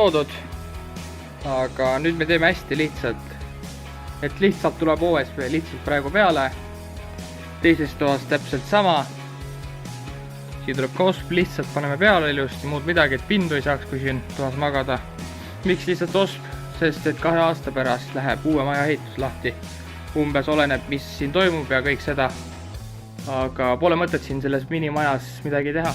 loodud. Aga nüüd me teeme hästi lihtsalt. Et lihtsalt tuleb OSB lihtsalt praegu peale. Teises toas täpselt sama. Siin tuleb OSB, lihtsalt paneme peale ilusti, muud midagi, et pindu ei saaks, kui siin toas magada. Miks lihtsalt OSB? Sest et 2 aasta pärast läheb uue maja ehitus lahti. Umbes oleneb, mis siin toimub ja kõik seda. Aga pole mõtet siin selles minimajas midagi teha.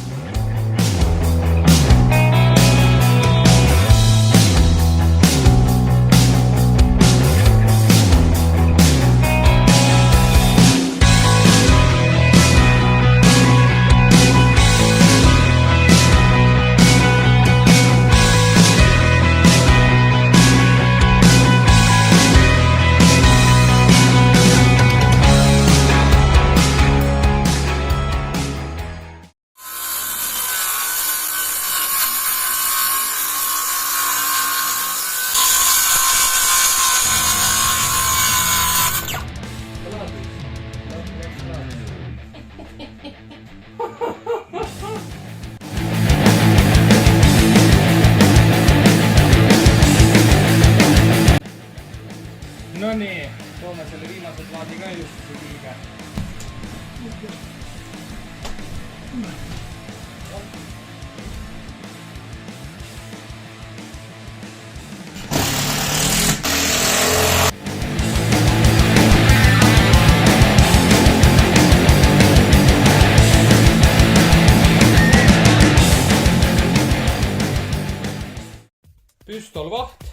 No nii, toome selle viimase plaadi ka just liiga. Püstolvaht.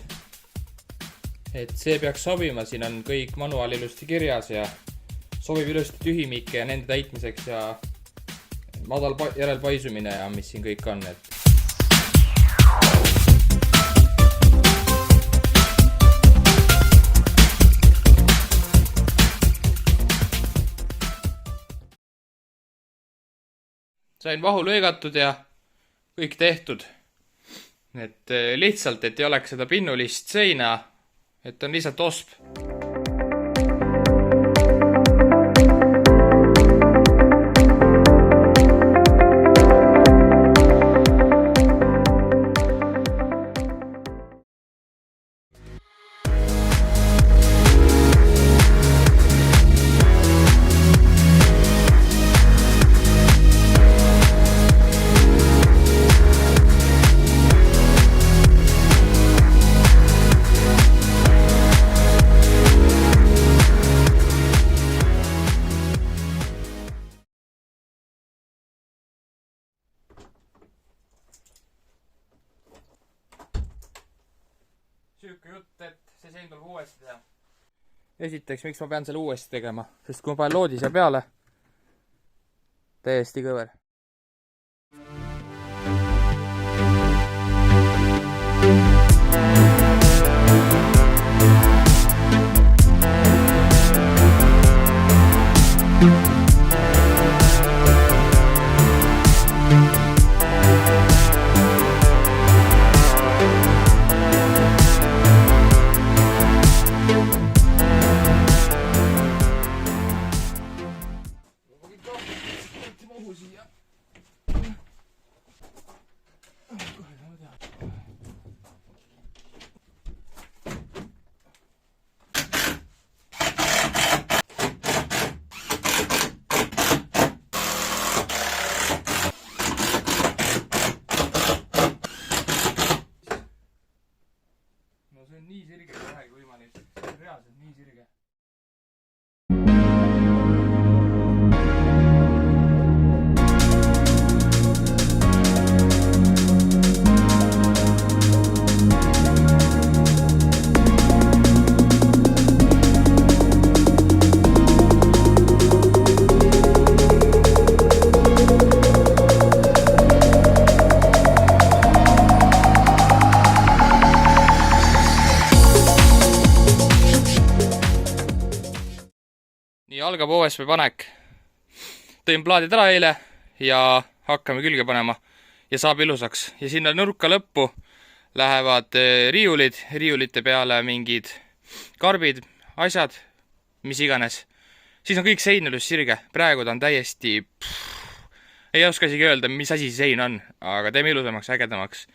Et see peaks sobima, siin on kõik manuaal ilusti kirjas ja sobib ilusti tühimike ja nende täitmiseks ja madal järelpaisumine ja mis siin kõik on. Sain vahu lõigatud ja kõik tehtud. Et lihtsalt, et ei oleks seda pinnulist seina. Et on lihtsalt OSB. Süüke jutt, et see sein tuleb uuesti teha. Esiteks, miks ma pean selle uuesti tegema? Sest kui ma panen loodi siia peale, täiesti kõver. See on nii sirge, kui vähegi võimalik. See on reaalselt nii sirge. Nii algab OSB panek. Tõin plaadid ära eile ja hakkame külge panema ja saab ilusaks. Ja sinna nurka lõppu lähevad riiulid, riiulite peale mingid karbid, asjad, mis iganes. Siis on kõik sein ilus sirge. Praegu ta on täiesti... Ei oska isegi öelda, mis asi see sein on, aga teeme ilusamaks, ägedamaks.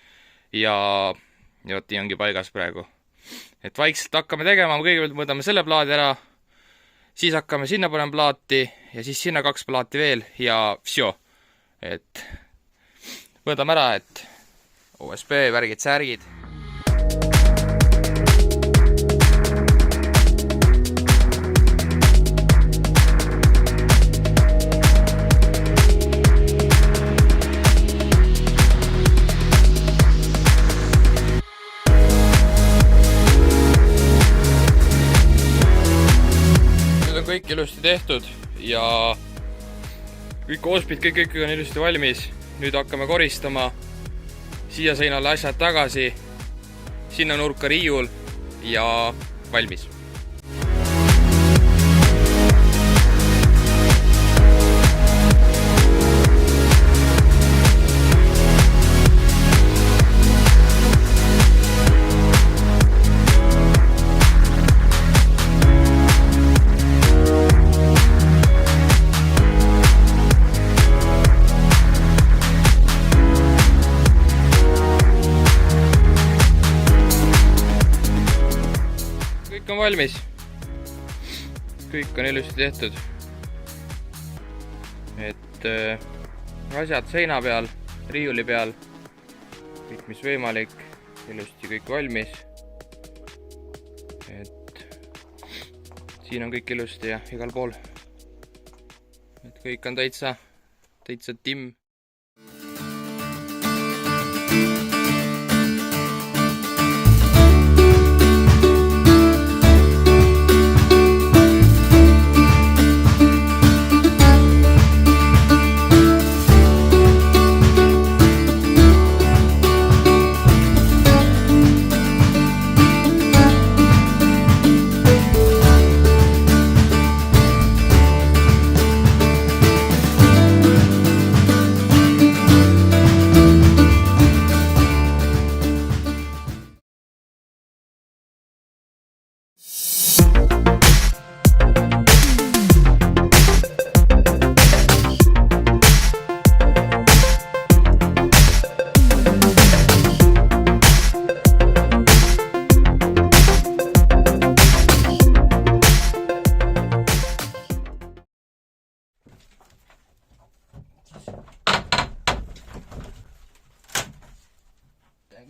Ja ja vot nii ongi paigas praegu. Et vaikselt hakkame tegema, kõigepealt mõõdame selle plaadi ära, siis hakkame sinna panema plaati ja siis sinna 2 plaati veel ja vsjo. Et mõõdame ära, et OSB värgid, särgid. Kõik ilusti tehtud ja kõik oospid, kõik on ilusti valmis. Nüüd hakkame koristama siia seinale asjad tagasi, sinna nurka riiul ja valmis. Kõik on valmis. Kõik on ilusti tehtud. Et asjad seina peal, riiuli peal, kõik mis võimalik, ilusti kõik valmis. Et siin on kõik ilusti ja igal pool. Et kõik on täitsa timm.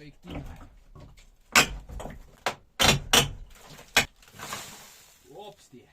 Kõik kinni. Hoopsti.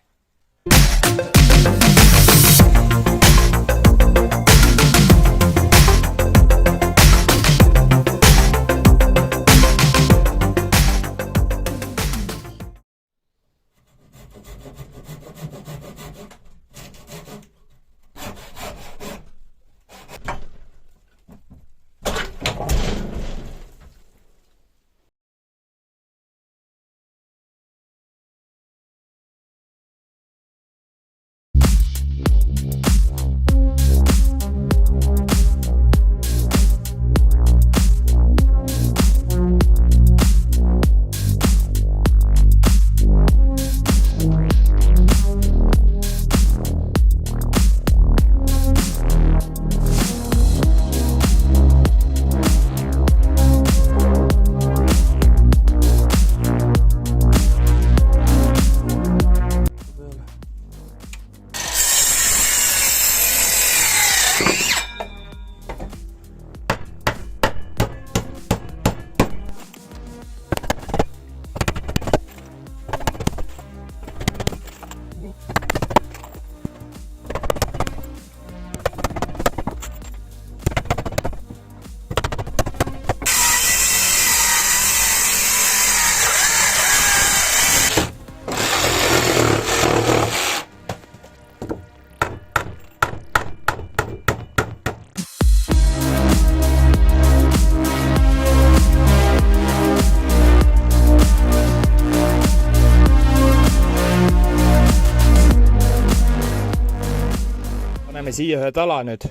Paneme siia ühe tala nüüd.